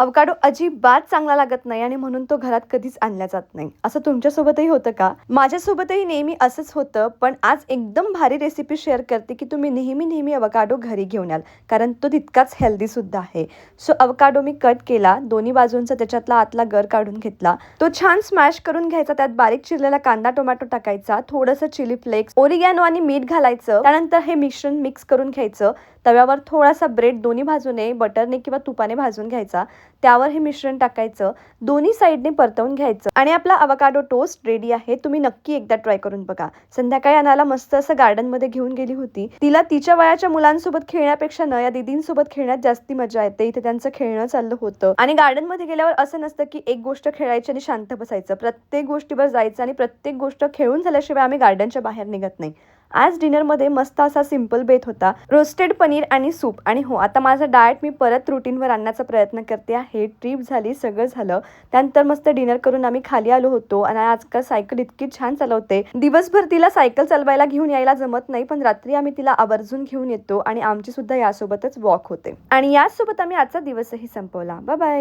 Avocado अजिबात चांगला लागत नाही आणि म्हणून तो घरात कधीच आणला जात नाही. असं तुमच्यासोबतही होतं का? माझ्यासोबतही नेहमी असंच होतं, पण आज एकदम भारी रेसिपी शेअर करते की तुम्ही नेहमी नेहमी अवकाडो घरी घेऊन याल, कारण तो तितकाच हेल्दी सुद्धा आहे. सो अवकाडो मी कट केला, दोन्ही बाजूंचा त्याच्यातला आतला गर काढून घेतला, तो छान स्मॅश करून घ्यायचा. त्यात बारीक चिरलेला कांदा टोमॅटो टाकायचा, थोडंसं चिली फ्लेक्स, ओरिगॅनो आणि मीठ घालायचं. त्यानंतर हे मिश्रण मिक्स करून घ्यायचं. तव्यावर थोडासा ब्रेड दोन्ही बाजूने बटरने किंवा तुपाने भाजून घ्यायचा. त्यावर हे मिश्रण टाकायचं, दोन्ही साईडने परतवून घ्यायचं आणि आपला अवकाडो टोस्ट रेडी आहे. तुम्ही नक्की एकदा ट्राय करून बघा. संध्याकाळी अनाला मस्त असं गार्डन मध्ये घेऊन गेली होती. तिला तिच्या वयाच्या मुलांसोबत खेळण्यापेक्षा नया दीदींसोबत खेळण्यात जास्ती मजा येते. इथे त्यांचं खेळणं चाललं होतं आणि गार्डन मध्ये गेल्यावर असं नसतं की एक गोष्ट खेळायची आणि शांत बसायचं. प्रत्येक गोष्टीवर जायचं आणि प्रत्येक गोष्ट खेळून झाल्याशिवाय आम्ही गार्डनच्या बाहेर निघत नाही. आज डिनरमध्ये मस्त असा सिंपल बेत होता, रोस्टेड पनीर आणि सूप. आणि हो, आता माझं डाएट मी परत रुटीनवर आणण्याचा प्रयत्न करते आहे. ट्रिप झाली, सगळं झालं. त्यानंतर मस्त डिनर करून आम्ही खाली आलो होतो आणि आजकाल सायकल इतकी छान चालवते. दिवसभर तिला सायकल चालवायला घेऊन यायला जमत नाही, पण रात्री आम्ही तिला आवर्जून घेऊन येतो आणि आमची सुद्धा यासोबतच वॉक होते. आणि यासोबत आम्ही आजचा दिवसही संपवला. Bye bye.